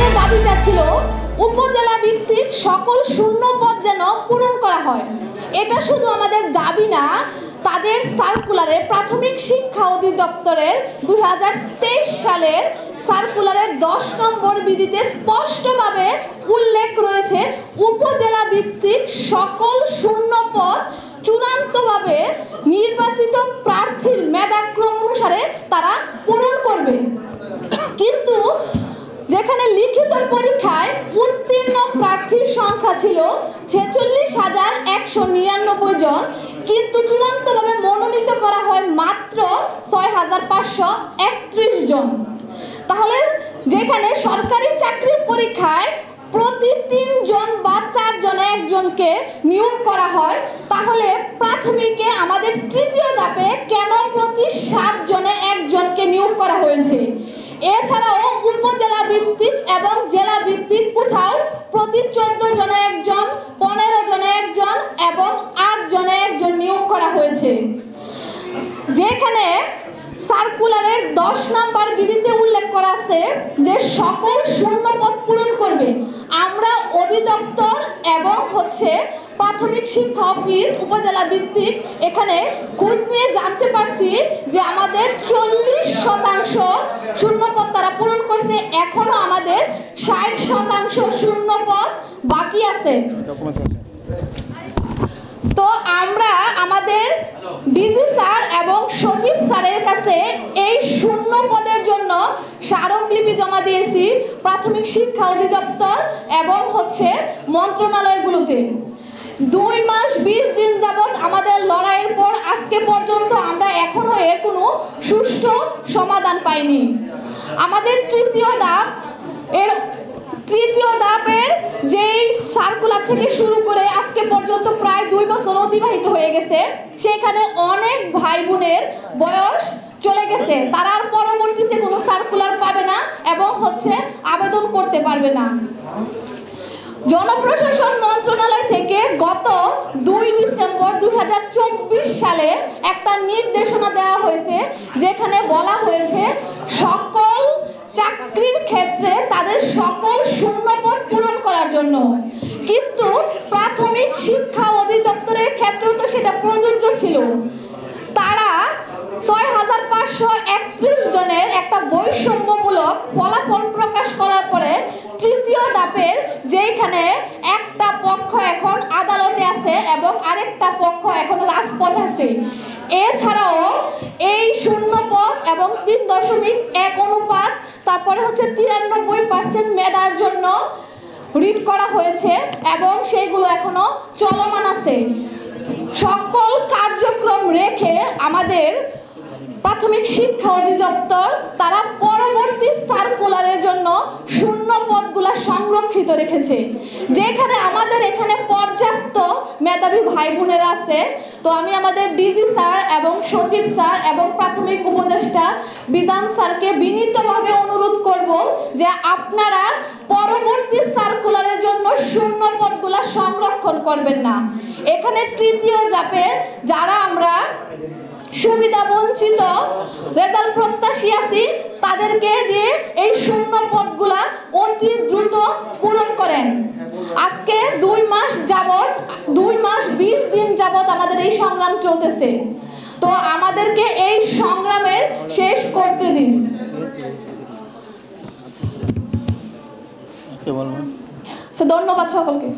আমাদের দাবিটা ছিল উপজেলা ভিত্তিক সকল শূন্য পদ যেন পূরণ করা হয়। এটা শুধু আমাদের দাবি না, তাদের সার্কুলারে প্রাথমিক শিক্ষা অধিদপ্তরের 2023 সালের সার্কুলারের 10 নম্বর বিধিতে স্পষ্টভাবে উল্লেখ রয়েছে উপজেলা ভিত্তিক সকল শূন্য পদ চূড়ান্তভাবে নির্বাচিত প্রার্থীর মেধাক্রম অনুসারে তারা পূরণ করবে। কিন্তু যেখানে লিখিত পরীক্ষায় উত্তীর্ণ প্রার্থীর সংখ্যা ছিল 46,199 জন, কিন্তু চূড়ান্তভাবে মনোনীত করা হয় মাত্র 6,531 জন। তাহলে যেখানে সরকারি চাকরির পরীক্ষায় প্রতি 3 জন বা 4 জনে একজনকে নিয়োগ করা হয়, তাহলে প্রাথমিকে আমাদের তৃতীয় ধাপে কেন প্রতি 7 জনে একজনকে নিয়োগ করা হয়েছে? এছাড়াও উপজেলা ভিত্তিক এবং জেলা ভিত্তিক কোথাও প্রতি 14 জনে একজন, 15 জনে একজন এবং 8 জনে একজন নিয়োগ করা হয়েছে। যেখানে সার্কুলারের 10 নম্বর বিধিতে উল্লেখ করা আছে যে সকল শূন্য পদ পূরণ করবে। আমরা অধিদপ্তর এবং প্রাথমিক শিক্ষা অফিস উপজেলা ভিত্তিক এখানে খোঁজ নিয়ে জানতে পারছি যে আমাদের 40% শূন্য পদ তারা পূরণ করছে। এখনো আমাদের 60% শূন্য পদ বাকি আছে। তো আমরা আমাদের ডিজি স্যার এবং সচিব স্যারের কাছে এই শূন্য পদের জন্য স্মারকলিপি জমা দিয়েছি প্রাথমিক শিক্ষা অধিদপ্তর এবং মন্ত্রণালয়গুলোতে। 2 মাস 20 দিন যাবৎ আমাদের লড়াইয়ের পর আজকে পর্যন্ত আমরা এখনো এর কোনো সুষ্ঠু সমাধান পাইনি। আমাদের তৃতীয় ধাপের যেই সার্কুলার থেকে শুরু করে আজকে পর্যন্ত প্রায় 2 বছর অতিবাহিত হয়ে গেছে, সেখানে অনেক ভাই বোনের বয়স চলে গেছে, তারা আর পরবর্তীতে কোনো সার্কুলার পাবে না এবং আবেদন করতে পারবে না। জনপ্রশাসন মন্ত্রণালয় থেকে গত 2 ডিসেম্বর 2024 সালে একটা নির্দেশনা দেওয়া হয়েছে, যেখানে বলা হয়েছে সকল চাকরির ক্ষেত্রে তাদের সকল শূন্য পদ পূরণ করার জন্য। কিন্তু প্রাথমিক শিক্ষা অধিদপ্তরের ক্ষেত্রেও তো সেটা প্রযোজ্য ছিল। তারা 6,531 জনের একটা বৈষম্যমূলক ফলাফল প্রকাশ করার পরে তৃতীয় ধাপের যেখানে একটা পক্ষ এখন আদালতে আছে এবং আরেকটা পক্ষ এখন রাজপথ আছে, এছাড়াও এই শূন্য পদ এবং 3.1 অনুপাত, তারপরে 93% মেধার জন্য রিট করা হয়েছে এবং সেইগুলো এখনো চলমান আছে। সকল কার্যক্রম রেখে আমাদের প্রাথমিক শিক্ষা অধিদপ্তর তারা পরবর্তী সার্কুলারের জন্য শূন্য পদগুলা সংরক্ষিত রেখেছে, যেখানে আমাদের এখানে পর্যাপ্ত মেধাবী ভাই বোনেরা আছে। তো আমি আমাদের ডিজি স্যার এবং সচিব স্যার এবং প্রাথমিক উপদেষ্টা বিধান স্যারকে বিনীতভাবে অনুরোধ করব যে আপনারা পরবর্তী সার্কুলারের জন্য শূন্য পদগুলা সংরক্ষণ করবেন না। এখানে তৃতীয় ধাপে যারা আমরা সুবিধা বঞ্চিত রেজাল্ট প্রত্যাশী আছি, তাদেরকে দিয়ে এই শূন্য পদগুলা অতি দ্রুত পূরণ করেন। আজকে 2 মাস 20 দিন যাবৎ আমাদের এই সংগ্রাম চলতেছে। তো আমাদেরকে এই সংগ্রামের শেষ করতে দিন। ধন্যবাদ সকলকে।